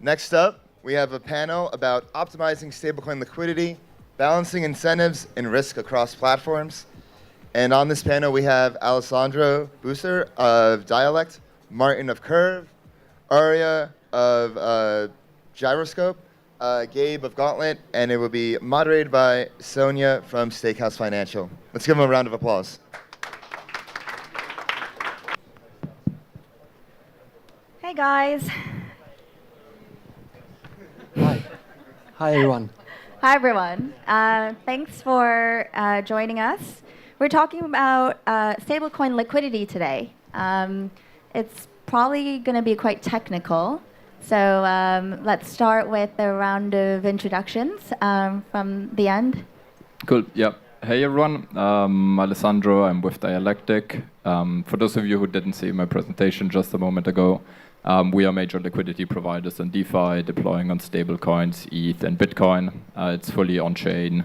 Next up, we have a panel about optimizing stablecoin liquidity, balancing incentives and risk across platforms. And on this panel, we have Alessandro Busser of Dialectic, Martin of Curve, Ariah of Gyroscope, Gabe of Gauntlet, and it will be moderated by Sonya from Steakhouse Financial. Let's give them a round of applause. Hey guys. Hi. Hi everyone. Hi everyone. Thanks for joining us. We're talking about stablecoin liquidity today. It's probably going to be quite technical. So let's start with a round of introductions from the end. Cool. Yeah. Hey everyone. I'm Alessandro. I'm with Dialectic. For those of you who didn't see my presentation just a moment ago, we are major liquidity providers in DeFi, deploying on stablecoins, ETH, and Bitcoin. It's fully on-chain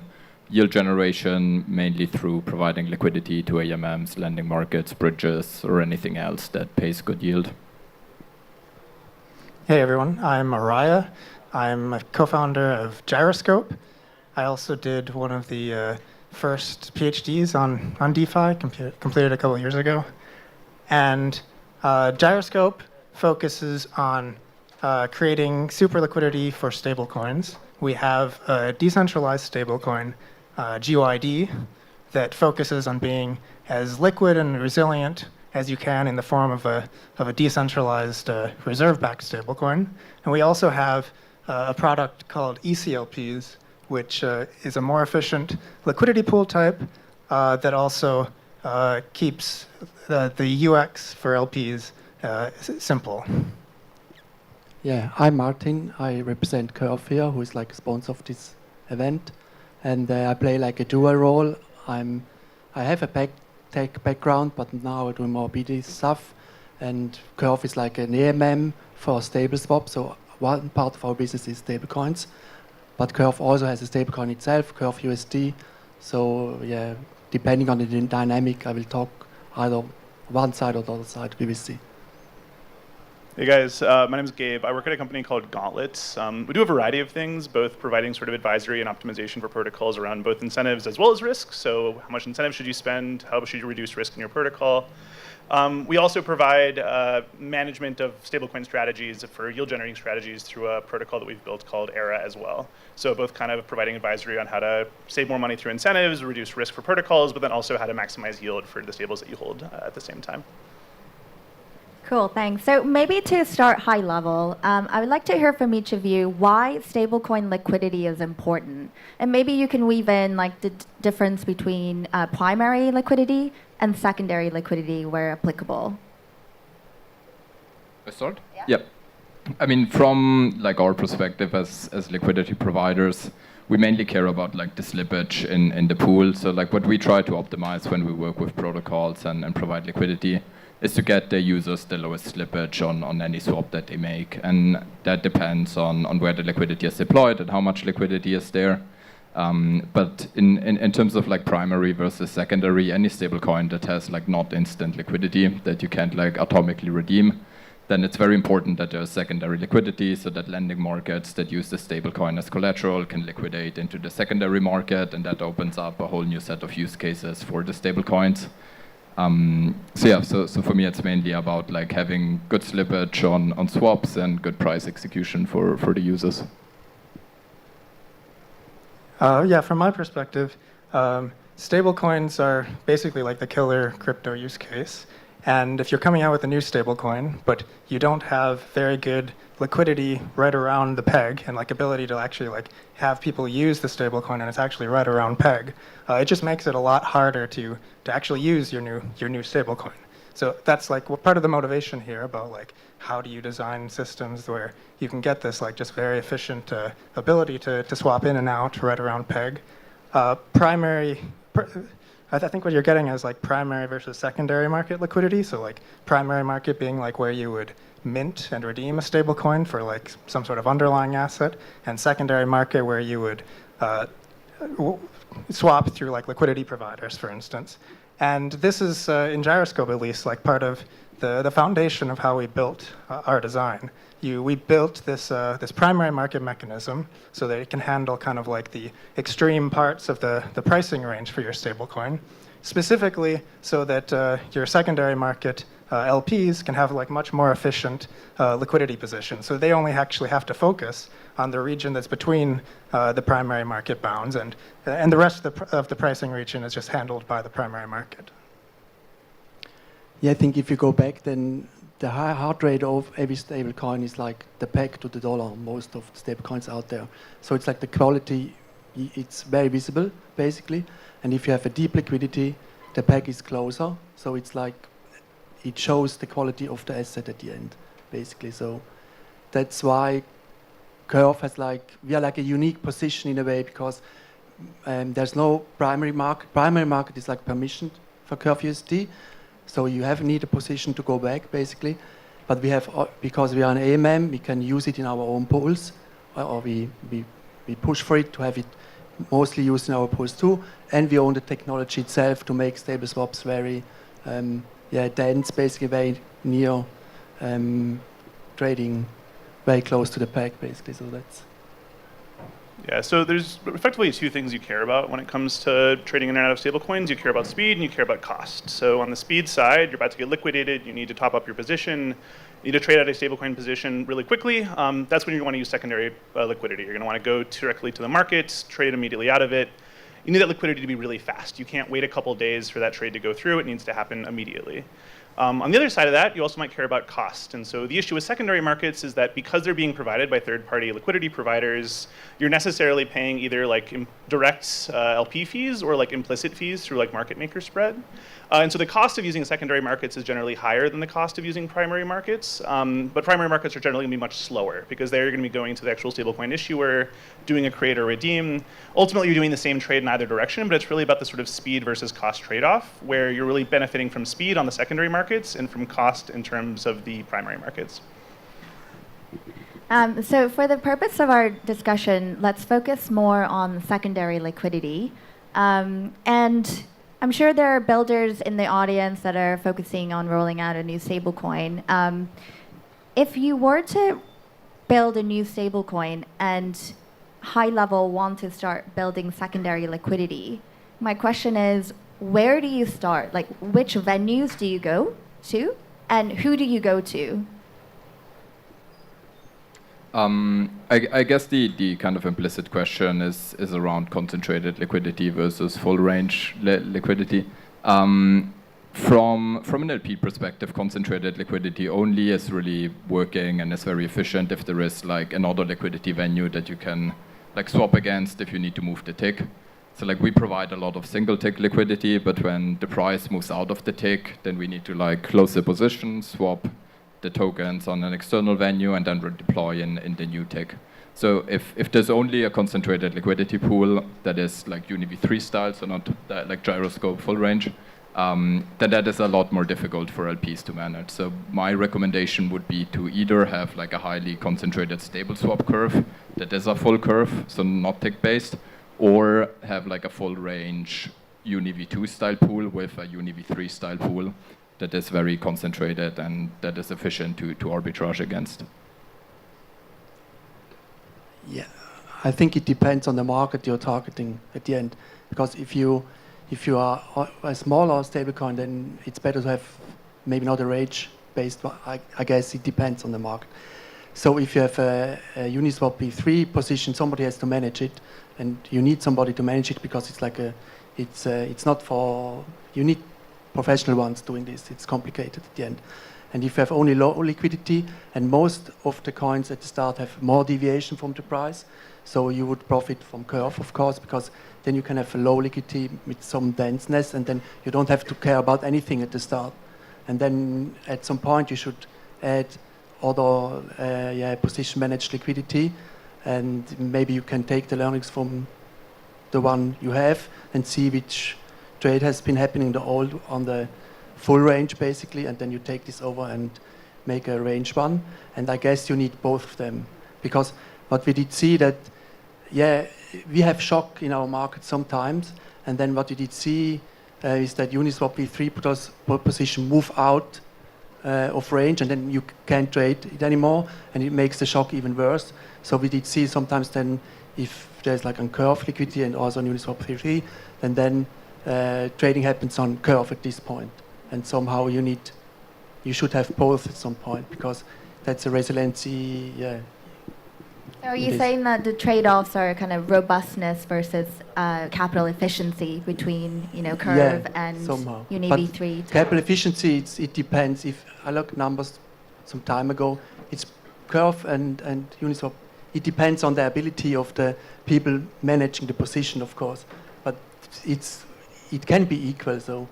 yield generation, mainly through providing liquidity to AMMs, lending markets, bridges, or anything else that pays good yield. Hey everyone, I'm Ariah. I'm a co-founder of Gyroscope. I also did one of the first PhDs on DeFi, completed a couple of years ago. And Gyroscope focuses on creating super liquidity for stablecoins. We have a decentralized stablecoin, GYD, that focuses on being as liquid and resilient as you can in the form of a decentralized reserve-backed stablecoin. And we also have a product called ECLPs, which is a more efficient liquidity pool type that also keeps the UX for LPs simple. Yeah, I'm Martin. I represent Curve here, who is like a sponsor of this event. And I play like a dual role. I have a tech background, but now I do more BD stuff. And Curve is like an AMM for stable swap. So one part of our business is stablecoins. But Curve also has a stablecoin itself, Curve USD. So yeah, depending on the dynamic, I will talk either one side or the other side. We will see. Hey guys, my name is Gabe. I work at a company called Gauntlet. We do a variety of things, both providing sort of advisory and optimization for protocols around both incentives as well as risk. So how much incentive should you spend? How should you reduce risk in your protocol? We also provide management of stablecoin strategies for yield generating strategies through a protocol that we've built called Ariah as well. So both kind of providing advisory on how to save more money through incentives, reduce risk for protocols, but then also how to maximize yield for the stables that you hold at the same time. Cool, thanks. So maybe to start high level, I would like to hear from each of you why stablecoin liquidity is important. And maybe you can weave in like the difference between primary liquidity and secondary liquidity where applicable. I start? Yeah. Yep. I mean, from like our perspective as liquidity providers, we mainly care about like the slippage in the pool. So like what we try to optimize when we work with protocols and provide liquidity is to get the users the lowest slippage on any swap that they make. And that depends on where the liquidity is deployed and how much liquidity is there. But in terms of like primary versus secondary, any stablecoin that has like not instant liquidity that you can't like atomically redeem, then it's very important that there's secondary liquidity so that lending markets that use the stablecoin as collateral can liquidate into the secondary market, and that opens up a whole new set of use cases for the stablecoins. So for me it's mainly about like having good slippage on swaps and good price execution for the users. Yeah, from my perspective, stablecoins are basically like the killer crypto use case. And if you're coming out with a new stablecoin, but you don't have very good liquidity right around the peg and like ability to actually like have people use the stablecoin and it's actually right around peg, it just makes it a lot harder to actually use your new stablecoin. So that's like part of the motivation here about like how do you design systems where you can get this like just very efficient ability to swap in and out right around peg. I think what you're getting is like primary versus secondary market liquidity. So like primary market being like where you would mint and redeem a stablecoin for like some sort of underlying asset, and secondary market where you would swap through like liquidity providers, for instance. And this is, in Gyroscope at least, like part of the foundation of how we built our design. We built this primary market mechanism so that it can handle kind of like the extreme parts of the pricing range for your stablecoin, specifically so that your secondary market LPs can have like much more efficient liquidity position. So they only actually have to focus on the region that's between the primary market bounds, and the rest of the pricing region is just handled by the primary market. Yeah, I think if you go back, then the heart rate of every stable coin is like the peg to the dollar, most of the stable coins out there. So it's like the quality, it's very visible, basically. And if you have a deep liquidity, the peg is closer. So it's like, it shows the quality of the asset at the end, basically. So that's why Curve has like, we are like a unique position in a way, because there's no primary market. Primary market is like permissioned for Curve USD. So you need a position to go back, basically. But we have, because we are an AMM, we can use it in our own pools, or we push for it to have it mostly used in our pools too. And we own the technology itself to make stable swaps very dense, basically very near trading, very close to the peg, basically. So that's. Yeah, so there's effectively two things you care about when it comes to trading in and out of stablecoins. You care about speed and you care about cost. So on the speed side, you're about to get liquidated, you need to top up your position, you need to trade out a stablecoin position really quickly. That's when you want to use secondary liquidity. You're going to want to go directly to the market, trade immediately out of it. You need that liquidity to be really fast. You can't wait a couple days for that trade to go through. It needs to happen immediately. On the other side of that, you also might care about cost. And so the issue with secondary markets is that because they're being provided by third-party liquidity providers, you're necessarily paying either like direct LP fees or like implicit fees through like market maker spread. And so the cost of using secondary markets is generally higher than the cost of using primary markets. But primary markets are generally going to be much slower because they're going to be going to the actual stablecoin issuer, doing a create or redeem. Ultimately, you're doing the same trade in either direction, but it's really about the sort of speed versus cost trade-off, where you're really benefiting from speed on the secondary markets and from cost in terms of the primary markets. So for the purpose of our discussion, let's focus more on secondary liquidity. And I'm sure there are builders in the audience that are focusing on rolling out a new stablecoin. If you were to build a new stablecoin and high level want to start building secondary liquidity, my question is, where do you start? Like, which venues do you go to, and who do you go to? I guess the kind of implicit question is around concentrated liquidity versus full range liquidity. From an LP perspective, concentrated liquidity only is really working and is very efficient if there is like another liquidity venue that you can like swap against if you need to move the tick. So like we provide a lot of single tick liquidity, but when the price moves out of the tick, then we need to like close the position, swap the tokens on an external venue, and then redeploy in the new tick. So if there's only a concentrated liquidity pool that is like UniV3 style, so not that, like Gyroscope full range, then that is a lot more difficult for LPs to manage. So my recommendation would be to either have like a highly concentrated stable swap curve that is a full curve, so not tick based, or have like a full range UniV2 style pool with a UniV3 style pool that is very concentrated and that is efficient to arbitrage against. Yeah, I think it depends on the market you're targeting at the end. Because if you are a smaller stablecoin, then it's better to have maybe not a range-based. I guess it depends on the market. So if you have a Uniswap V3 position, somebody has to manage it, and you need somebody to manage it because it's like it's not for, you need professional ones doing this. It's complicated at the end. And if you have only low liquidity, and most of the coins at the start have more deviation from the price, so you would profit from curve, of course, because then you can have a low liquidity with some denseness, and then you don't have to care about anything at the start. And then at some point you should add other position managed liquidity, and maybe you can take the learnings from the one you have and see which trade has been happening on the full range basically, and then you take this over and make a range one. And I guess you need both of them, because what we did see that, we have shock in our market sometimes, and then what we did see is that Uniswap V3 position move out of range, and then you can't trade it anymore, and it makes the shock even worse. So we did see sometimes then if there's like on curve liquidity and also on Uniswap 3, and then trading happens on curve at this point, and somehow you should have both at some point because that's a resiliency. Yeah. So are you saying that the trade-offs are kind of robustness versus capital efficiency between curve and somehow. Uni But V3? capital efficiency, it depends. If I look numbers some time ago, it's curve and Uniswap. It depends on the ability of the people managing the position, of course. But it can be equal. So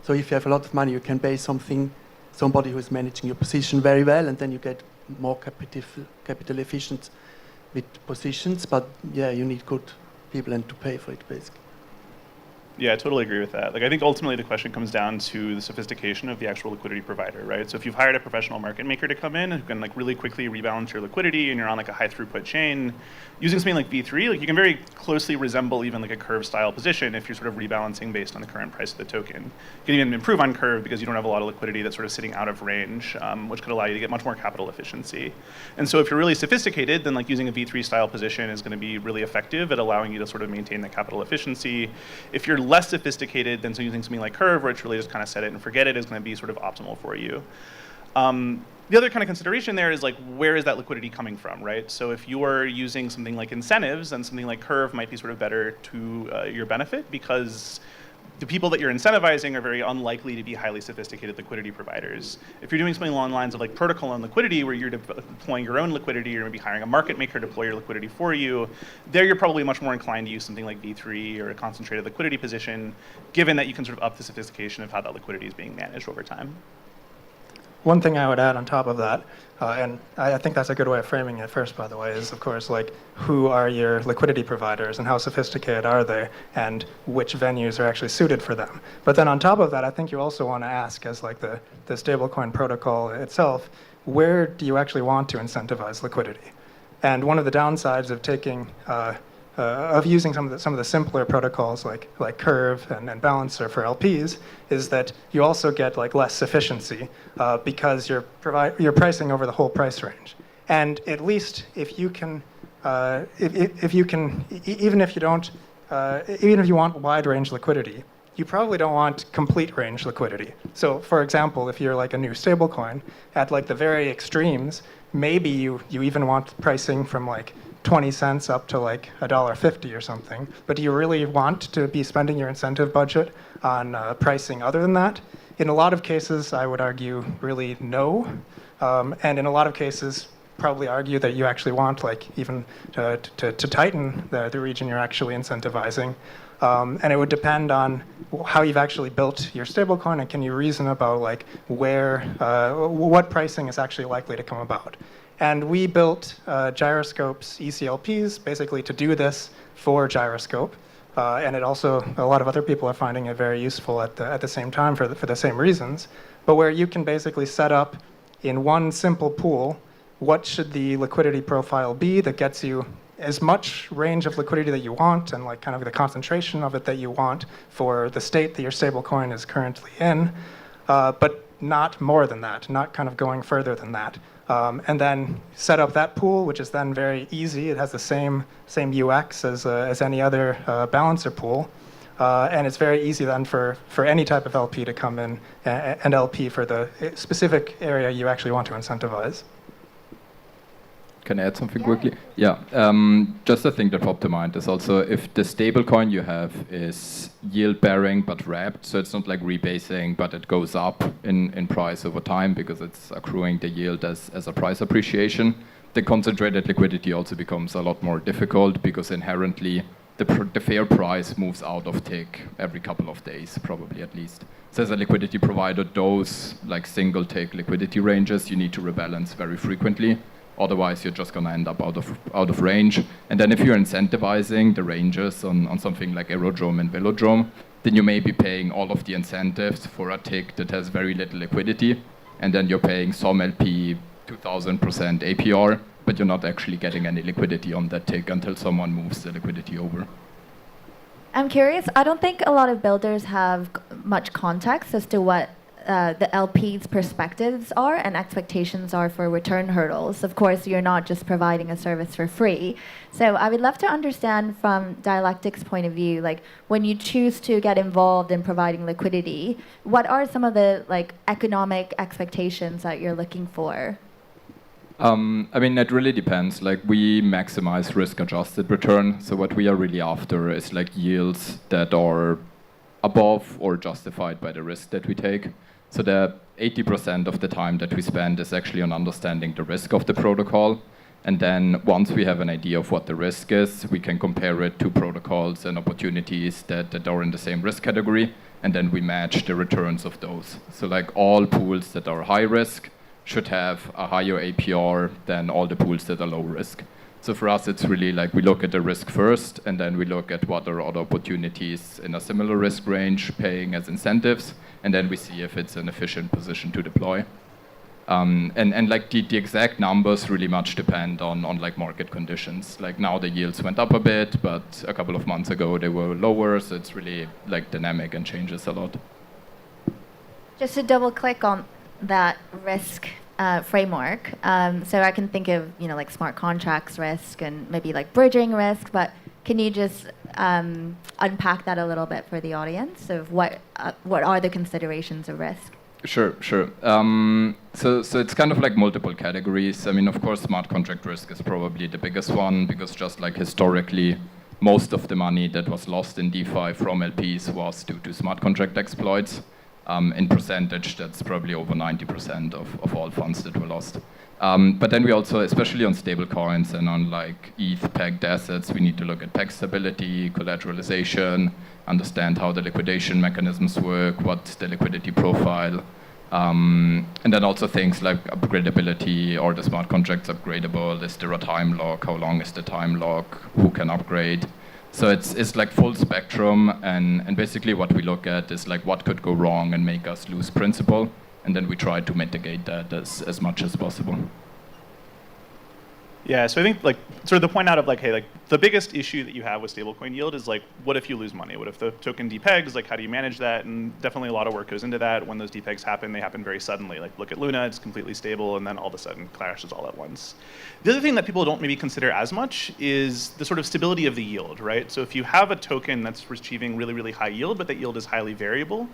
if you have a lot of money, you can pay somebody who is managing your position very well, and then you get more capital efficient with positions. But yeah, you need good people and to pay for it, basically. Yeah, I totally agree with that. Like, I think ultimately the question comes down to the sophistication of the actual liquidity provider, right? So if you've hired a professional market maker to come in who can like really quickly rebalance your liquidity and you're on like a high throughput chain, using something like V3, like you can very closely resemble even like a curve style position if you're sort of rebalancing based on the current price of the token. You can even improve on curve because you don't have a lot of liquidity that's sort of sitting out of range, which could allow you to get much more capital efficiency. And so if you're really sophisticated, then like using a V3 style position is going to be really effective at allowing you to sort of maintain the capital efficiency. If you're less sophisticated, then so using something like curve, where it's really just kind of set it and forget it, is going to be sort of optimal for you. The other kind of consideration there is like, where is that liquidity coming from, right? So if you're using something like incentives, then something like curve might be sort of better to your benefit because the people that you're incentivizing are very unlikely to be highly sophisticated liquidity providers. If you're doing something along the lines of like protocol and liquidity, where you're deploying your own liquidity, or maybe hiring a market maker to deploy your liquidity for you, there you're probably much more inclined to use something like V3 or a concentrated liquidity position, given that you can sort of up the sophistication of how that liquidity is being managed over time. One thing I would add on top of that, and I think that's a good way of framing it first, by the way, is of course like who are your liquidity providers and how sophisticated are they and which venues are actually suited for them. But then on top of that, I think you also want to ask as like the stablecoin protocol itself, where do you actually want to incentivize liquidity? And one of the downsides of taking of using some of the simpler protocols like Curve and Balancer for LPs is that you also get like less sufficiency because you're pricing over the whole price range. And at least if you can, even if you want wide range liquidity, you probably don't want complete range liquidity. So for example, if you're like a new stablecoin, at like the very extremes, maybe you even want pricing from like 20 cents up to like $1.50 or something, but do you really want to be spending your incentive budget on pricing other than that? In a lot of cases, I would argue really no, and in a lot of cases, probably argue that you actually want like even to tighten the region you're actually incentivizing, and it would depend on how you've actually built your stablecoin and can you reason about like what pricing is actually likely to come about. And we built Gyroscope's ECLPs basically to do this for Gyroscope. And it also, a lot of other people are finding it very useful at the same time for the same reasons. But where you can basically set up in one simple pool, what should the liquidity profile be that gets you as much range of liquidity that you want and like kind of the concentration of it that you want for the state that your stablecoin is currently in, but not more than that, not kind of going further than that. And then set up that pool, which is then very easy. It has the same UX as any other balancer pool. And it's very easy then for any type of LP to come in and LP for the specific area you actually want to incentivize. Can I add something quickly? Yeah, just a thing that popped to mind is also if the stablecoin you have is yield bearing but wrapped, so it's not like rebasing, but it goes up in price over time because it's accruing the yield as a price appreciation, the concentrated liquidity also becomes a lot more difficult because inherently the fair price moves out of tick every couple of days, probably at least. So as a liquidity provider, those like single tick liquidity ranges you need to rebalance very frequently. Otherwise, you're just going to end up out of range. And then if you're incentivizing the ranges on something like Aerodrome and Velodrome, then you may be paying all of the incentives for a tick that has very little liquidity. And then you're paying some LP 2,000% APR, but you're not actually getting any liquidity on that tick until someone moves the liquidity over. I'm curious, I don't think a lot of builders have much context as to what the LP's perspectives are and expectations are for return hurdles. Of course, you're not just providing a service for free. So I would love to understand from Dialectic's point of view, like when you choose to get involved in providing liquidity, what are some of the like economic expectations that you're looking for? I mean, it really depends. Like, we maximize risk-adjusted return. So what we are really after is like yields that are above or justified by the risk that we take. So the 80% of the time that we spend is actually on understanding the risk of the protocol. And then once we have an idea of what the risk is, we can compare it to protocols and opportunities that are in the same risk category. And then we match the returns of those. So like all pools that are high risk should have a higher APR than all the pools that are low risk. So for us, it's really like we look at the risk first, and then we look at what are other opportunities in a similar risk range paying as incentives, and then we see if it's an efficient position to deploy. And like the exact numbers really much depend on like market conditions. Like now the yields went up a bit, but a couple of months ago they were lower, so it's really like dynamic and changes a lot. Just to double click on that risk framework, so I can think of like smart contracts risk and maybe like bridging risk, but can you just unpack that a little bit for the audience of what are the considerations of risk? Sure. So it's kind of like multiple categories. I mean, of course, smart contract risk is probably the biggest one because just like historically, most of the money that was lost in DeFi from LPs was due to smart contract exploits. In percentage, that's probably over 90% of all funds that were lost. But then we also, especially on stable coins and on like ETH pegged assets, we need to look at peg stability, collateralization, understand how the liquidation mechanisms work, what's the liquidity profile, and then also things like upgradability. Are the smart contracts upgradable? Is there a time lock? How long is the time lock? Who can upgrade? So it's like full spectrum, and basically what we look at is like what could go wrong and make us lose principal, and then we try to mitigate that as much as possible. Yeah, so I think like sort of the point out of like, hey, like the biggest issue that you have with stablecoin yield is like, what if you lose money? What if the token depegs? Like, how do you manage that? And definitely a lot of work goes into that. When those depegs happen, they happen very suddenly. Like, look at Luna, it's completely stable, and then all of a sudden crashes all at once. The other thing that people don't maybe consider as much is the sort of stability of the yield, right? So if you have a token that's achieving really, really high yield, but that yield is highly variable,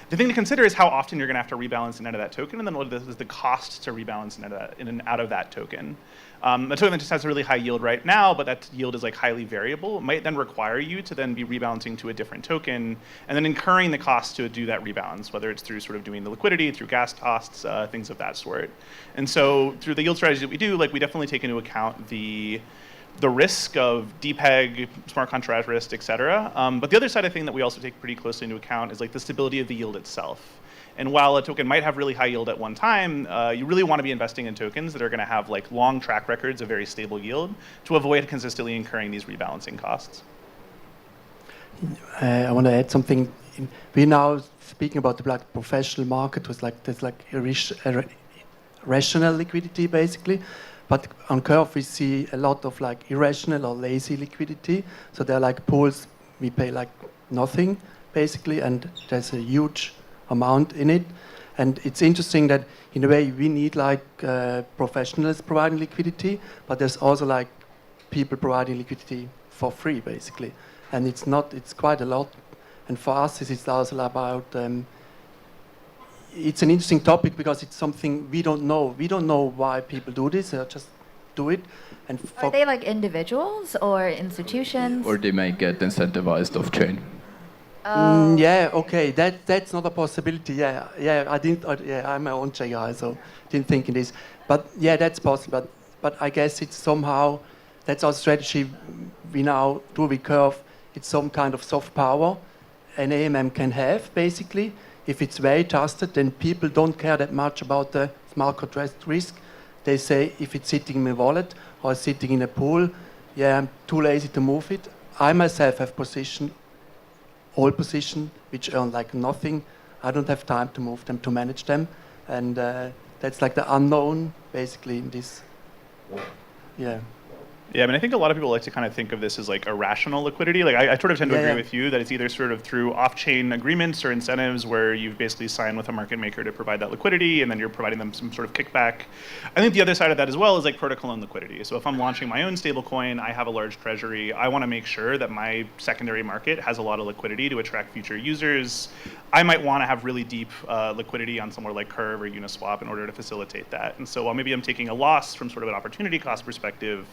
the thing to consider is how often you're going to have to rebalance in and out of that token, and then what is the cost to rebalance in and out of that token. A token that just has a really high yield right now, but that yield is like highly variable, it might then require you to then be rebalancing to a different token and then incurring the cost to do that rebalance, whether it's through sort of doing the liquidity, through gas costs, things of that sort. And so through the yield strategy that we do, like we definitely take into account the risk of depeg, smart contract risk, et cetera. But the other side of thing that we also take pretty closely into account is like the stability of the yield itself. And while a token might have really high yield at one time, you really want to be investing in tokens that are going to have like long track records of very stable yield to avoid consistently incurring these rebalancing costs. I want to add something. We're now speaking about the like professional market with like there's like rational liquidity basically, but on Curve we see a lot of like irrational or lazy liquidity. So they're like pools we pay like nothing basically, and there's a huge amount in it. And it's interesting that in a way we need like professionals providing liquidity, but there's also like people providing liquidity for free basically. And it's quite a lot. And for us it's also about, it's an interesting topic because it's something we don't know. We don't know why people do this, they just do it. And are they like individuals or institutions? Or they may get incentivized off chain. Yeah, okay, that's not a possibility. Yeah, I'm my own guy, so didn't think in this. But yeah, that's possible. But I guess it's somehow, that's our strategy we now do with Curve. It's some kind of soft power an AMM can have, basically. If it's very trusted, then people don't care that much about the smart contract risk. They say, if it's sitting in my wallet or sitting in a pool, yeah, I'm too lazy to move it. I myself have all position which earn like nothing. I don't have time to move them, to manage them, and that's like the unknown basically in this. Yeah. Yeah, I mean, I think a lot of people like to kind of think of this as like irrational liquidity. Like, I sort of tend to agree with you that it's either sort of through off-chain agreements or incentives where you've basically signed with a market maker to provide that liquidity, and then you're providing them some sort of kickback. I think the other side of that as well is like protocol and liquidity. So if I'm launching my own stablecoin, I have a large treasury, I want to make sure that my secondary market has a lot of liquidity to attract future users. I might want to have really deep liquidity on somewhere like Curve or Uniswap in order to facilitate that. And so while maybe I'm taking a loss from sort of an opportunity cost perspective,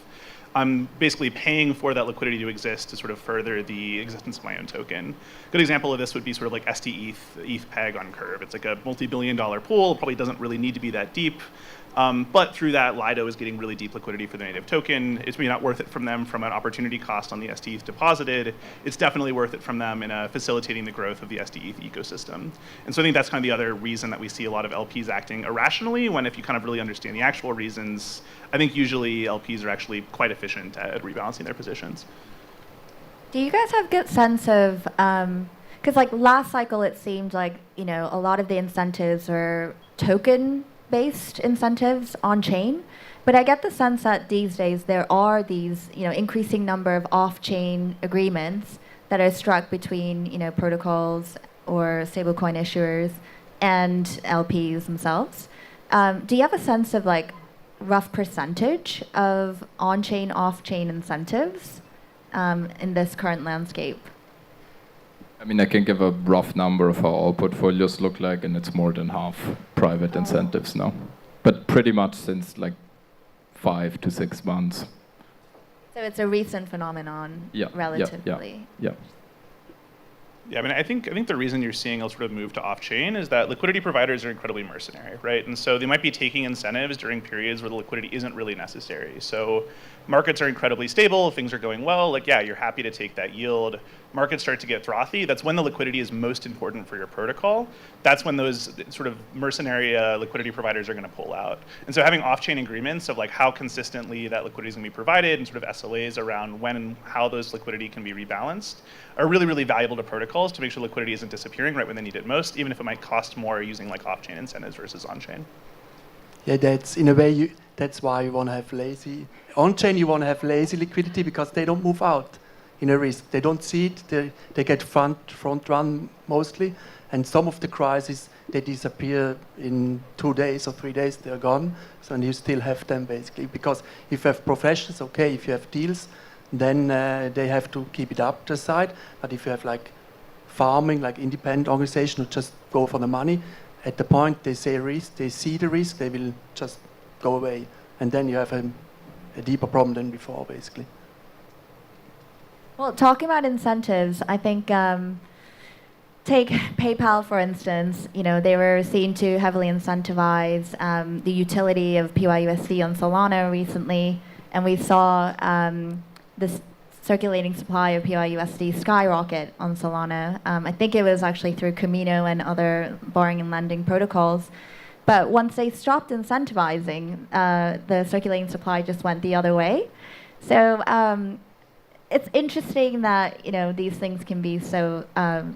I'm basically paying for that liquidity to exist to sort of further the existence of my own token. Good example of this would be sort of like ETH Peg on Curve. It's like a multi-billion-dollar pool, probably doesn't really need to be that deep. But through that, Lido is getting really deep liquidity for the native token. It's maybe not worth it from them from an opportunity cost on the STETH deposited. It's definitely worth it from them in facilitating the growth of the STETH ecosystem. And so I think that's kind of the other reason that we see a lot of LPs acting irrationally, when if you kind of really understand the actual reasons, I think usually LPs are actually quite efficient at rebalancing their positions. Do you guys have a good sense of, because like last cycle it seemed like, you know, a lot of the incentives are token-based incentives on chain, but I get the sense that these days there are these, you know, increasing number of off-chain agreements that are struck between, you know, protocols or stablecoin issuers and LPs themselves. Do you have a sense of like rough percentage of on-chain, off-chain incentives in this current landscape? I mean, I can give a rough number of how our portfolios look like, and it's more than half private incentives now. But pretty much since like 5 to 6 months. So it's a recent phenomenon, relatively. Yeah. Yeah, I mean, I think the reason you're seeing a sort of move to off-chain is that liquidity providers are incredibly mercenary, right? And so they might be taking incentives during periods where the liquidity isn't really necessary. So markets are incredibly stable, things are going well, like, yeah, you're happy to take that yield. Markets start to get frothy. That's when the liquidity is most important for your protocol. That's when those sort of mercenary liquidity providers are going to pull out. And so having off-chain agreements of like how consistently that liquidity is going to be provided and sort of SLAs around when and how those liquidity can be rebalanced are really, really valuable to protocols to make sure liquidity isn't disappearing right when they need it most, even if it might cost more using like off-chain incentives versus on-chain. Yeah, that's in a way, that's why you want to have lazy. On-chain, you want to have lazy liquidity because they don't move out in a risk. They don't see it, they get front run mostly, and some of the crises, they disappear in 2 days or 3 days, they're gone, so and you still have them basically. Because if you have professions, okay, if you have deals, then they have to keep it up the side, but if you have like farming, like independent organization who just go for the money, at the point they see the risk, they will just go away, and then you have a deeper problem than before basically. Well, talking about incentives, I think take PayPal for instance. You know, they were seen to heavily incentivize the utility of PYUSD on Solana recently, and we saw this circulating supply of PYUSD skyrocket on Solana. I think it was actually through Camino and other borrowing and lending protocols. But once they stopped incentivizing, the circulating supply just went the other way. So it's interesting that, you know, these things can be so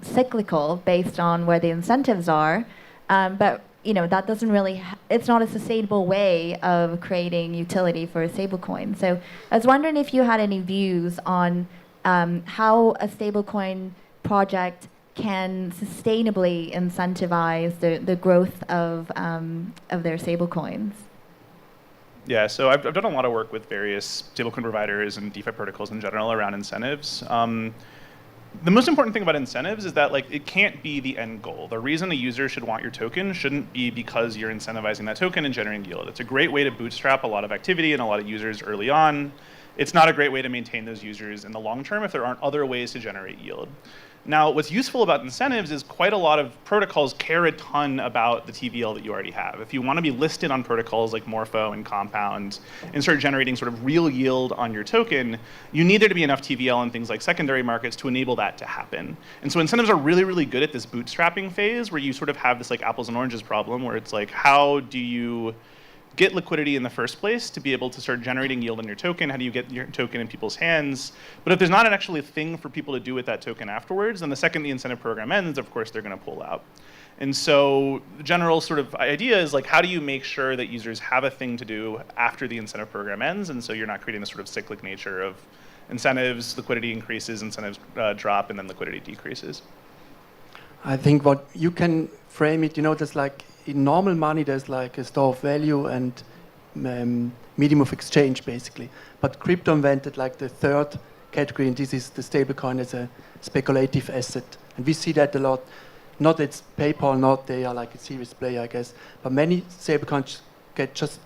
cyclical based on where the incentives are, but you know, that doesn't really, it's not a sustainable way of creating utility for a stablecoin. So I was wondering if you had any views on how a stablecoin project can sustainably incentivize the growth of their stablecoins. Yeah, so I've done a lot of work with various stablecoin providers and DeFi protocols in general around incentives. The most important thing about incentives is that like it can't be the end goal. The reason a user should want your token shouldn't be because you're incentivizing that token and generating yield. It's a great way to bootstrap a lot of activity and a lot of users early on. It's not a great way to maintain those users in the long term if there aren't other ways to generate yield. Now, what's useful about incentives is quite a lot of protocols care a ton about the TVL that you already have. If you want to be listed on protocols like Morpho and Compound and start generating sort of real yield on your token, you need there to be enough TVL in things like secondary markets to enable that to happen. And so incentives are really, really good at this bootstrapping phase where you sort of have this like apples and oranges problem where it's like, how do you get liquidity in the first place to be able to start generating yield on your token? How do you get your token in people's hands? But if there's not actually a thing for people to do with that token afterwards, then the second the incentive program ends, of course, they're going to pull out. And so the general sort of idea is like, how do you make sure that users have a thing to do after the incentive program ends? And so you're not creating this sort of cyclic nature of incentives, liquidity increases, incentives drop, and then liquidity decreases. I think what you can frame it, there's like in normal money, there's like a store of value and medium of exchange, basically. But crypto invented like the third category, and this is the stablecoin as a speculative asset. And we see that a lot. Not it's PayPal, not they are like a serious player, I guess. But many stablecoins get just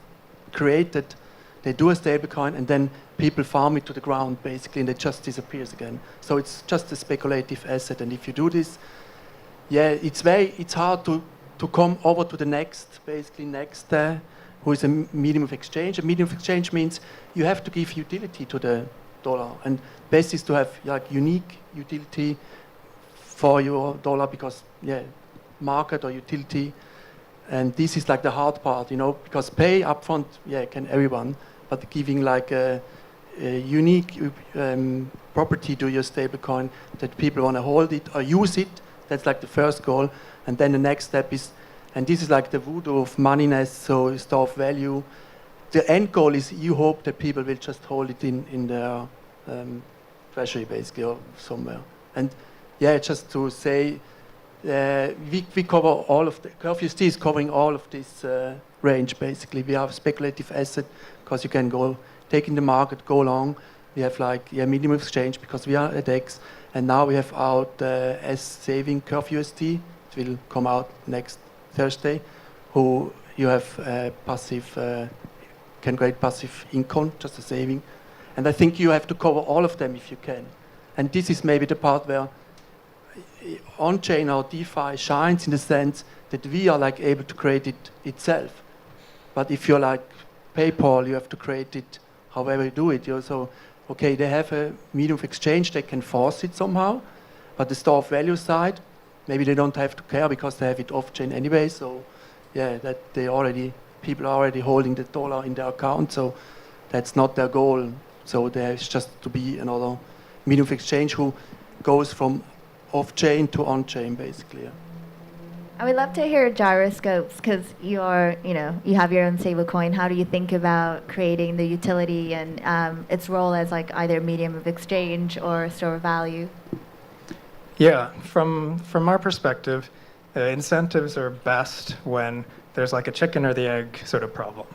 created. They do a stablecoin, and then people farm it to the ground, basically, and it just disappears again. So it's just a speculative asset. And if you do this, it's hard to come over to the next, who is a medium of exchange. A medium of exchange means you have to give utility to the dollar, and best is to have like unique utility for your dollar, because market or utility, and this is like the hard part, because pay upfront, can everyone, but giving like a unique property to your stablecoin that people want to hold it or use it. That's like the first goal, and then the next step is, and this is like the voodoo of moneyness, so store of value. The end goal is you hope that people will just hold it in their treasury, basically, or somewhere. And just to say, we cover all of the, Curve is covering all of this range, basically. We have speculative asset, because you can go take in the market, go long. We have like medium of exchange, because we are at X. And now we have out as saving Curve USD. It will come out next Thursday. Who you have passive, can create passive income, just a saving. And I think you have to cover all of them if you can. And this is maybe the part where on-chain or DeFi shines, in the sense that we are like able to create it itself. But if you're like PayPal, you have to create it however you do it. So, okay, they have a medium of exchange, they can force it somehow, but the store of value side, maybe they don't have to care because they have it off-chain anyway. So, that people are already holding the dollar in their account, so that's not their goal. So there's just to be another medium of exchange who goes from off-chain to on-chain, basically. I would love to hear Gyroscopes, because you have your own stablecoin. How do you think about creating the utility and its role as like either medium of exchange or store of value? Yeah, from our perspective, incentives are best when there's like a chicken or the egg sort of problem,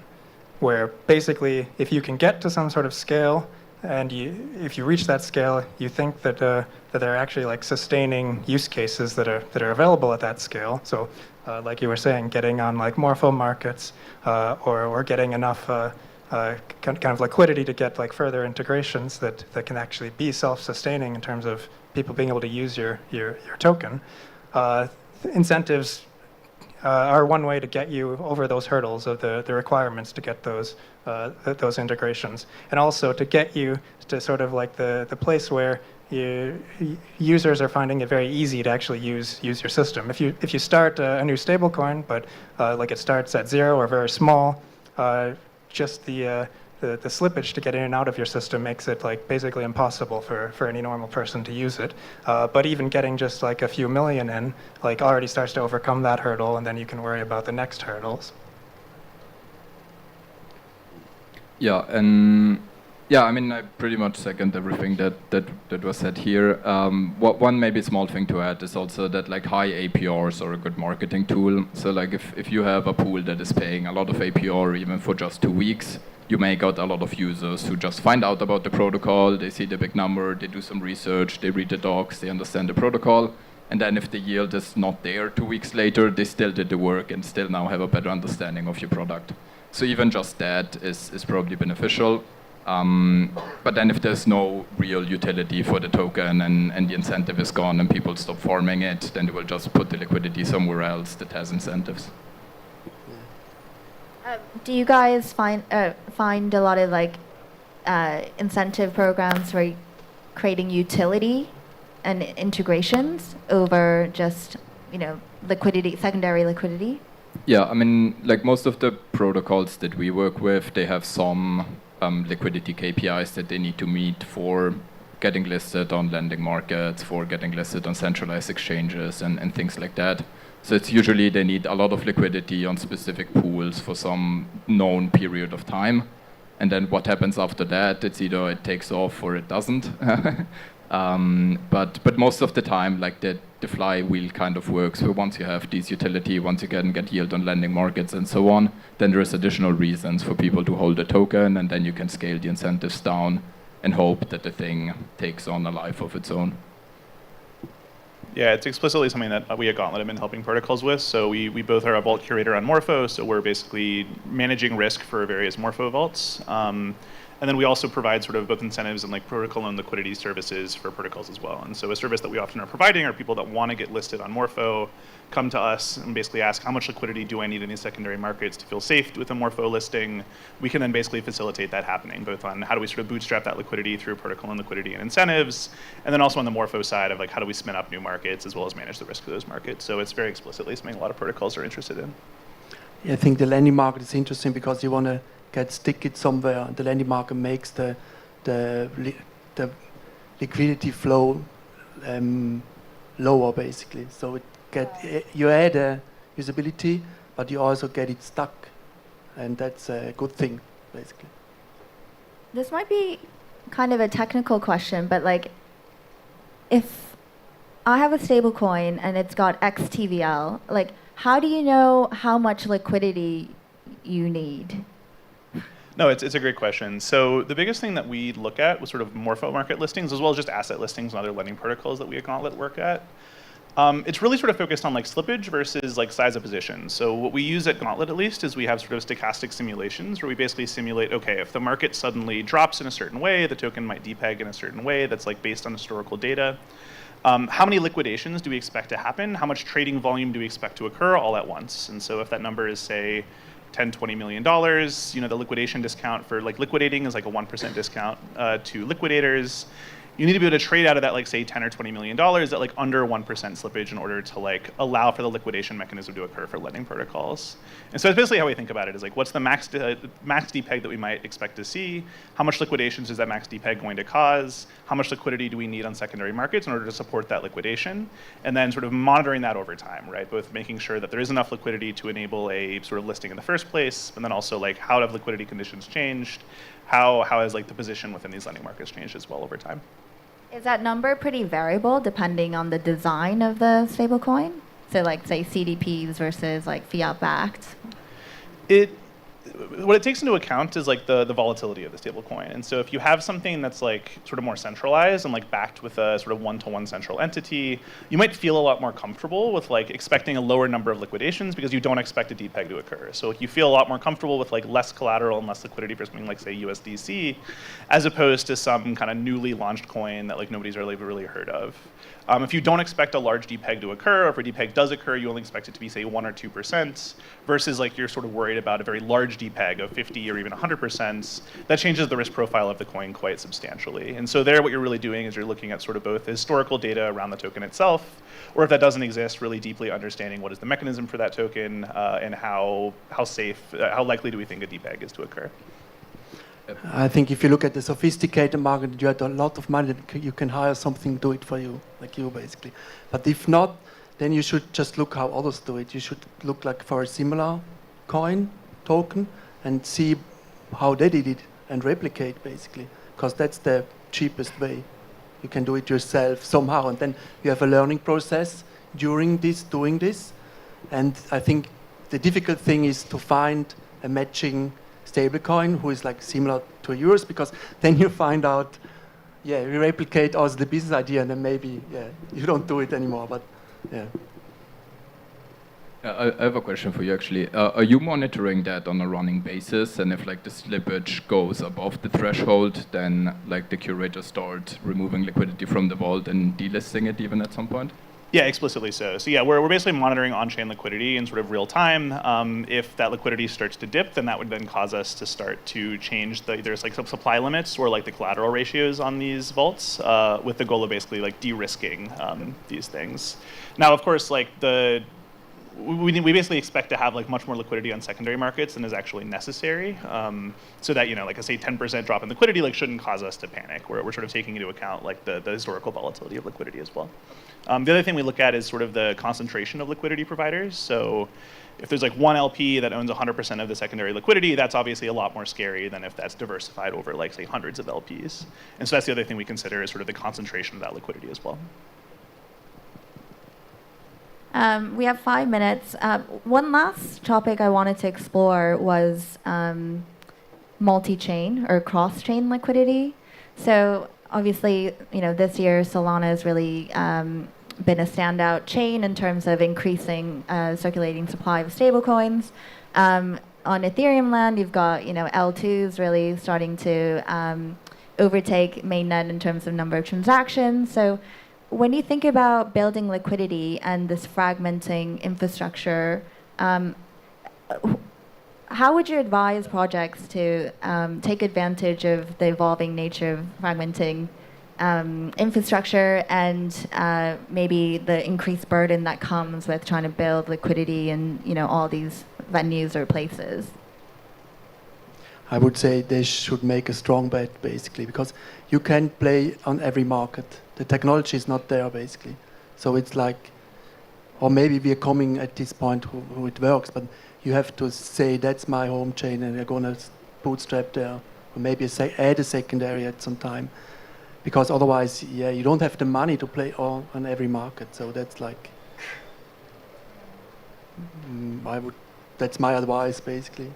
where basically if you can get to some sort of scale, and if you reach that scale, you think that there are actually like sustaining use cases that are available at that scale. So, like you were saying, getting on like morpho markets, or getting enough kind of liquidity to get like further integrations that can actually be self-sustaining in terms of people being able to use your token. Incentives are one way to get you over those hurdles of the requirements to get those integrations, and also to get you to sort of like the place where users are finding it very easy to actually use your system. If you start a new stablecoin, but like it starts at 0 or very small, just the slippage to get in and out of your system makes it like basically impossible for any normal person to use it. But even getting just like a few million in, like already starts to overcome that hurdle, and then you can worry about the next hurdles. I mean, I pretty much second everything that was said here. One maybe small thing to add is also that like high APRs are a good marketing tool. So like if you have a pool that is paying a lot of APR even for just 2 weeks, you may get a lot of users who just find out about the protocol, they see the big number, they do some research, they read the docs, they understand the protocol, and then if the yield is not there 2 weeks later, they still did the work and still now have a better understanding of your product. So even just that is probably beneficial. But then if there's no real utility for the token and the incentive is gone and people stop farming it, then they will just put the liquidity somewhere else that has incentives. Do you guys find a lot of like incentive programs for creating utility and integrations over just liquidity, secondary liquidity? Yeah, I mean, like most of the protocols that we work with, they have some liquidity KPIs that they need to meet for getting listed on lending markets, for getting listed on centralized exchanges and things like that. So it's usually they need a lot of liquidity on specific pools for some known period of time. And then what happens after that, it's either it takes off or it doesn't. But most of the time, like the flywheel kind of works. So once you have this utility, once you get yield on lending markets and so on, then there's additional reasons for people to hold a token, and then you can scale the incentives down and hope that the thing takes on a life of its own. Yeah, it's explicitly something that we at Gauntlet have been helping protocols with. So we both are a vault curator on Morpho, so we're basically managing risk for various Morpho vaults. And then we also provide sort of both incentives and like protocol and liquidity services for protocols as well. And so a service that we often are providing are people that want to get listed on Morpho, come to us and basically ask how much liquidity do I need in these secondary markets to feel safe with a Morpho listing. We can then basically facilitate that happening, both on how do we sort of bootstrap that liquidity through protocol and liquidity and incentives, and then also on the Morpho side of like how do we spin up new markets as well as manage the risk of those markets. So it's very explicitly something a lot of protocols are interested in. Yeah, I think the lending market is interesting because you want to stick it somewhere. The lending market makes the liquidity flow lower, basically. So you add a usability, but you also get it stuck, and that's a good thing, basically. This might be kind of a technical question, but like, if I have a stablecoin and it's got X TVL, like, how do you know how much liquidity you need? No, it's a great question. So the biggest thing that we look at was sort of Morpho market listings, as well as just asset listings and other lending protocols that we at Gauntlet work at. It's really sort of focused on like slippage versus like size of position. So what we use at Gauntlet at least is we have sort of stochastic simulations where we basically simulate, okay, if the market suddenly drops in a certain way, the token might depeg in a certain way that's like based on historical data. How many liquidations do we expect to happen? How much trading volume do we expect to occur all at once? And so if that number is, say, $10, $20 million, the liquidation discount for like liquidating is like a 1% discount to liquidators. You need to be able to trade out of that, like say $10 or $20 million at like under 1% slippage in order to like allow for the liquidation mechanism to occur for lending protocols. And so it's basically how we think about it is like, what's the max depeg that we might expect to see? How much liquidations is that max depeg going to cause? How much liquidity do we need on secondary markets in order to support that liquidation? And then sort of monitoring that over time, right? Both making sure that there is enough liquidity to enable a sort of listing in the first place, and then also like how have liquidity conditions changed? How has like the position within these lending markets changed as well over time? Is that number pretty variable depending on the design of the stablecoin? So like say CDPs versus like fiat backed? What it takes into account is like the volatility of the stablecoin. And so if you have something that's like sort of more centralized and like backed with a sort of one-to-one central entity, you might feel a lot more comfortable with like expecting a lower number of liquidations because you don't expect a depeg to occur. So you feel a lot more comfortable with like less collateral and less liquidity for something like say USDC, as opposed to some kind of newly launched coin that like nobody's really heard of. If you don't expect a large depeg to occur, or if a depeg does occur, you only expect it to be, say, 1 or 2%, versus like you're sort of worried about a very large depeg of 50 or even 100%, that changes the risk profile of the coin quite substantially. And so there, what you're really doing is you're looking at sort of both historical data around the token itself, or if that doesn't exist, really deeply understanding what is the mechanism for that token and how likely do we think a depeg is to occur. I think if you look at the sophisticated market, you have a lot of money, you can hire something to do it for you, like you basically. But if not, then you should just look how others do it. You should look like for a similar coin, token, and see how they did it and replicate basically, because that's the cheapest way. You can do it yourself somehow, and then you have a learning process during this, doing this. And I think the difficult thing is to find a matching stablecoin who is like similar to yours, because then you find out, you replicate also the business idea, and then maybe, you don't do it anymore, but yeah. I have a question for you actually. Are you monitoring that on a running basis? And if like the slippage goes above the threshold, then like the curators start removing liquidity from the vault and delisting it even at some point? Yeah, explicitly so. So yeah, we're basically monitoring on-chain liquidity in sort of real time. If that liquidity starts to dip, then that would then cause us to start to change there's like some supply limits or like the collateral ratios on these vaults with the goal of basically like de-risking these things. Now, of course, like we basically expect to have like much more liquidity on secondary markets than is actually necessary, so that like a say 10% drop in liquidity like shouldn't cause us to panic. We're sort of taking into account like the historical volatility of liquidity as well. The other thing we look at is sort of the concentration of liquidity providers. So if there's like one LP that owns 100% of the secondary liquidity, that's obviously a lot more scary than if that's diversified over like say hundreds of LPs. And so that's the other thing we consider is sort of the concentration of that liquidity as well. We have 5 minutes. One last topic I wanted to explore was multi-chain or cross-chain liquidity. So obviously, this year Solana has really been a standout chain in terms of increasing circulating supply of stablecoins. On Ethereum land, you've got L2s really starting to overtake mainnet in terms of number of transactions. So when you think about building liquidity and this fragmenting infrastructure, how would you advise projects to take advantage of the evolving nature of fragmenting infrastructure and maybe the increased burden that comes with trying to build liquidity in all these venues or places? I would say they should make a strong bet, basically, because you can play on every market. The technology is not there, basically. So it's like, or maybe we are coming at this point who it works, but you have to say, that's my home chain, and we're going to bootstrap there, or maybe add a secondary at some time. Because otherwise, you don't have the money to play on every market. So that's like, that's my advice, basically.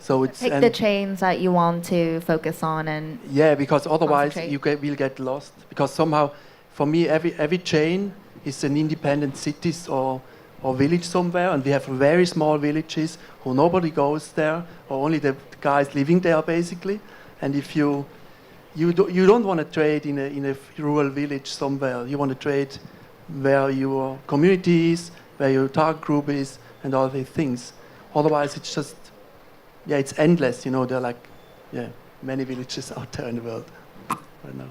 So it's pick the chains that you want to focus on and because otherwise will get lost. Because somehow, for me, every chain is an independent cities or village somewhere, and we have very small villages who nobody goes there, or only the guys living there, basically. And if you don't want to trade in a rural village somewhere, you want to trade where your community is, where your target group is, and all these things. Otherwise, it's just it's endless. There are like, many villages out there in the world right now.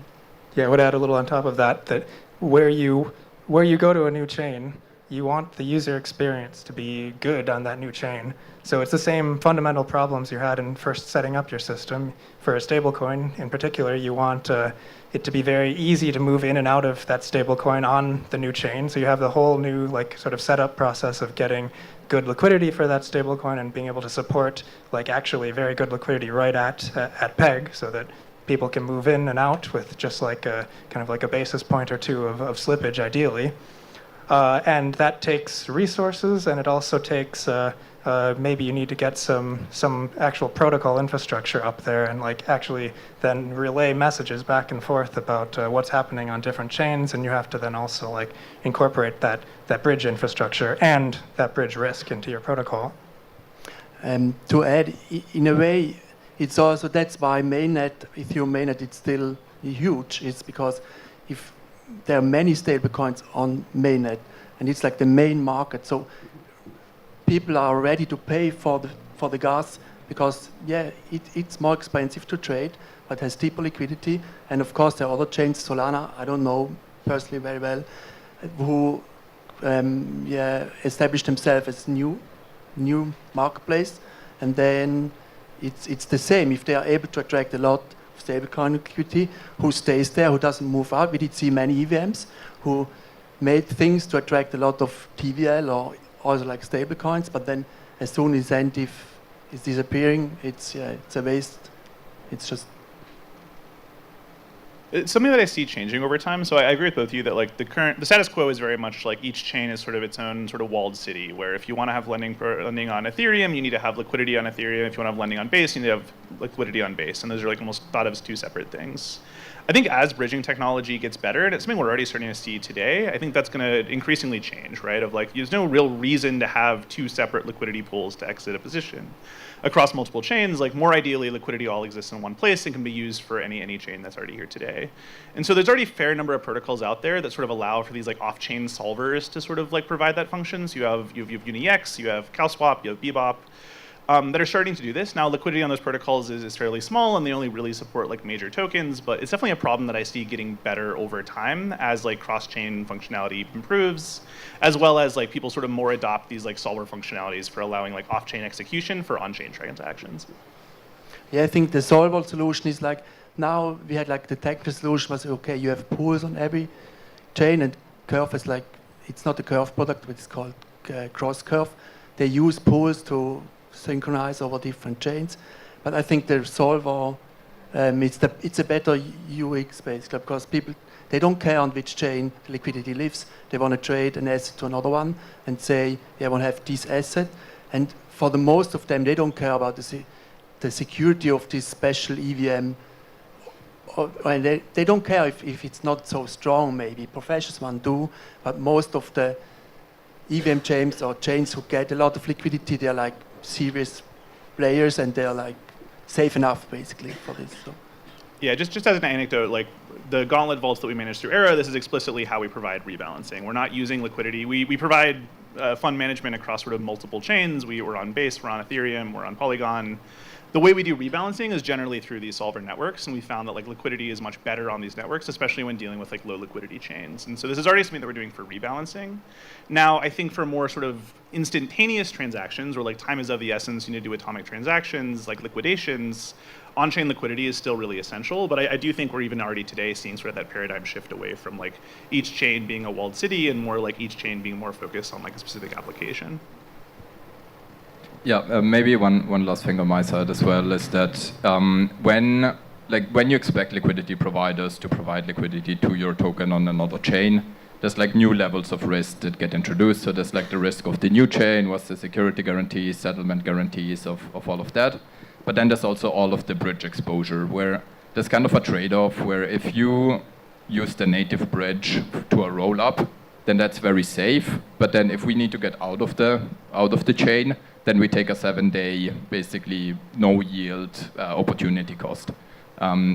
Yeah, I would add a little on top of that where you go to a new chain, you want the user experience to be good on that new chain. So it's the same fundamental problems you had in first setting up your system. For a stablecoin in particular, you want it to be very easy to move in and out of that stablecoin on the new chain. So you have the whole new sort of setup process of getting good liquidity for that stablecoin and being able to support actually very good liquidity right at peg, so that people can move in and out with just like a kind of like a basis point or two of slippage, ideally. And that takes resources, and it also takes maybe you need to get some actual protocol infrastructure up there, and actually then relay messages back and forth about what's happening on different chains, and you have to then also incorporate that bridge infrastructure and that bridge risk into your protocol. To add, in a way, it's also, that's why mainnet, Ethereum mainnet, it's still huge. It's because if there are many stablecoins on mainnet, and it's like the main market, so people are ready to pay for the gas because it's more expensive to trade, but has deeper liquidity. And of course, there are other chains, Solana, I don't know personally very well, who established themselves as new marketplace, and then it's the same. If they are able to attract a lot of stablecoin liquidity, who stays there, who doesn't move out. We did see many EVMs who made things to attract a lot of TVL or also stablecoins, but then as soon as incentive is disappearing, it's a waste. It's just. It's something that I see changing over time. So I agree with both of you that the status quo is very much each chain is sort of its own sort of walled city, where if you want to have lending on Ethereum, you need to have liquidity on Ethereum. If you want to have lending on Base, you need to have liquidity on Base. And those are almost thought of as two separate things. I think as bridging technology gets better, and it's something we're already starting to see today, I think that's going to increasingly change, right? There's no real reason to have two separate liquidity pools to exit a position. Across multiple chains, more ideally, liquidity all exists in one place and can be used for any chain that's already here today. And so there's already a fair number of protocols out there that sort of allow for these off-chain solvers to sort of provide that function. So you have UniX, you have CalSwap, you have Bebop. that are starting to do this. Now, liquidity on those protocols is fairly small, and they only really support like major tokens, but it's definitely a problem that I see getting better over time as like cross-chain functionality improves, as well as like people sort of more adopt these like solver functionalities for allowing like off-chain execution for on-chain transactions. Yeah, I think the solver solution is like, now we had like the technical solution was, okay, you have pools on every chain, and Curve is like, it's not a Curve product, but it's called Cross Curve. They use pools to synchronize over different chains. But I think the solver, it's a better UX basically, because people, they don't care on which chain the liquidity lives. They want to trade an asset to another one and say, yeah, I want to have this asset. And for the most of them, they don't care about the security of this special EVM. And they don't care if it's not so strong, maybe. Professionals one do, but most of the EVM chains or chains who get a lot of liquidity, they're like serious players, and they're like safe enough, basically, for this. So. Yeah, just as an anecdote, like the Gauntlet vaults that we manage through Ariah, this is explicitly how we provide rebalancing. We're not using liquidity. We provide fund management across sort of multiple chains. We're on Base, we're on Ethereum, we're on Polygon. The way we do rebalancing is generally through these solver networks, and we found that like liquidity is much better on these networks, especially when dealing with like low liquidity chains. And so this is already something that we're doing for rebalancing. Now, I think for more sort of instantaneous transactions, where like time is of the essence, you need to do atomic transactions, like liquidations, on-chain liquidity is still really essential, but I do think we're even already today seeing sort of that paradigm shift away from like each chain being a walled city and more like each chain being more focused on like a specific application. Yeah, maybe one last thing on my side as well is that when you expect liquidity providers to provide liquidity to your token on another chain, there's like new levels of risk that get introduced. So there's like the risk of the new chain, what's the security guarantees, settlement guarantees of all of that. But then there's also all of the bridge exposure, where there's kind of a trade-off where if you use the native bridge to a roll-up, then that's very safe. But then if we need to get out of the chain, then we take a 7-day, basically no yield opportunity cost.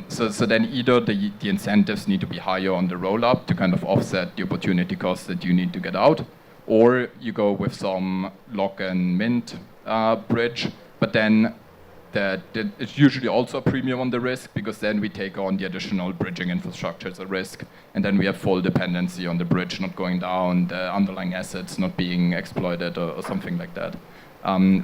So then either the incentives need to be higher on the roll-up to kind of offset the opportunity cost that you need to get out, or you go with some lock and mint bridge, but then it's usually also a premium on the risk, because then we take on the additional bridging infrastructure as a risk, and then we have full dependency on the bridge not going down, the underlying assets not being exploited or something like that.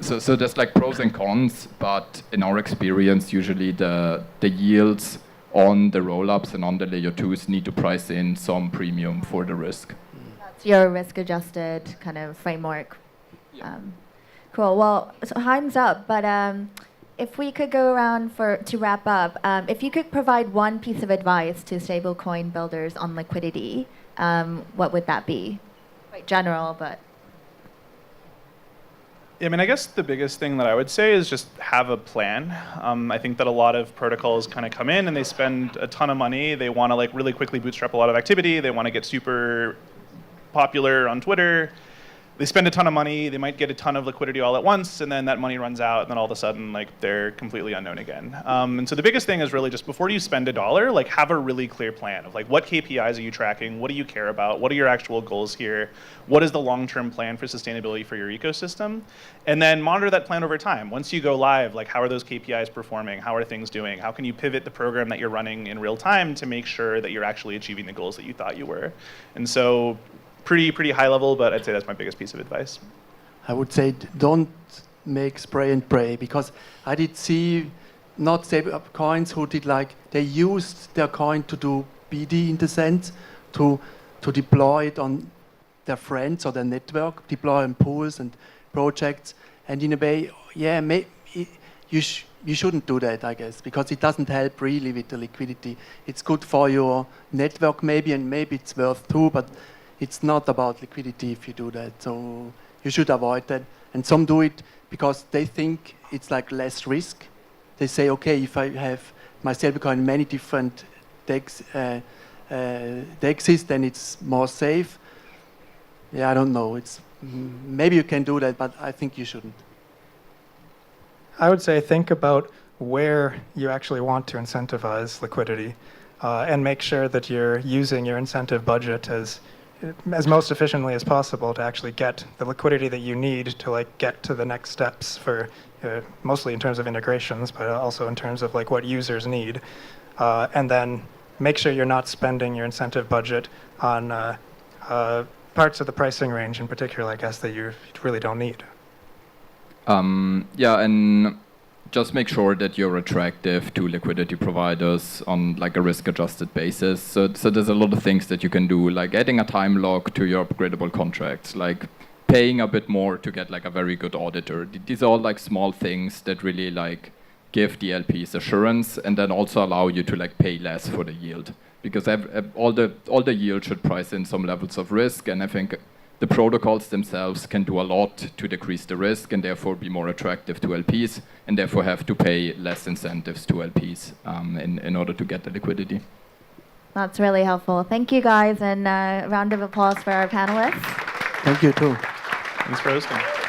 So there's like pros and cons, but in our experience, usually the yields on the roll-ups and on the layer 2s need to price in some premium for the risk. That's your risk-adjusted kind of framework. Yeah. Cool. Well, so time's up, but if we could go around to wrap up, if you could provide one piece of advice to stablecoin builders on liquidity, what would that be? Quite general, but... I mean, I guess the biggest thing that I would say is just have a plan. I think that a lot of protocols kind of come in and they spend a ton of money. They want to like really quickly bootstrap a lot of activity. They want to get super popular on Twitter. They spend a ton of money, they might get a ton of liquidity all at once, and then that money runs out, and then all of a sudden, like, they're completely unknown again. And so the biggest thing is really just before you spend $1, like, have a really clear plan of like, what KPIs are you tracking? What do you care about? What are your actual goals here? What is the long-term plan for sustainability for your ecosystem? And then monitor that plan over time. Once you go live, like, how are those KPIs performing? How are things doing? How can you pivot the program that you're running in real time to make sure that you're actually achieving the goals that you thought you were? And so pretty high level, but I'd say that's my biggest piece of advice. I would say don't make spray and pray, because I did see not stable coins who did like, they used their coin to do BD in the sense to deploy it on their friends or their network, deploy on pools and projects, and in a way, yeah, you shouldn't do that, I guess, because it doesn't help really with the liquidity. It's good for your network maybe, and maybe it's worth too, but it's not about liquidity if you do that, so you should avoid that. And some do it because they think it's like less risk. They say, okay, if I have my stablecoin in many different DEXs, then it's more safe. Yeah, I don't know. It's maybe you can do that, but I think you shouldn't. I would say think about where you actually want to incentivize liquidity, and make sure that you're using your incentive budget as most efficiently as possible to actually get the liquidity that you need to like get to the next steps for mostly in terms of integrations, but also in terms of like what users need. And then make sure you're not spending your incentive budget on parts of the pricing range in particular, I guess, that you really don't need. Yeah, and just make sure that you're attractive to liquidity providers on like a risk-adjusted basis. So there's a lot of things that you can do, like adding a time lock to your upgradable contracts, like paying a bit more to get like a very good auditor. These are all like small things that really like give the LPs assurance and then also allow you to like pay less for the yield, because all the yield should price in some levels of risk, and I think the protocols themselves can do a lot to decrease the risk and therefore be more attractive to LPs, and therefore have to pay less incentives to LPs in order to get the liquidity. That's really helpful. Thank you, guys, and a round of applause for our panelists. Thank you too. Thanks for hosting.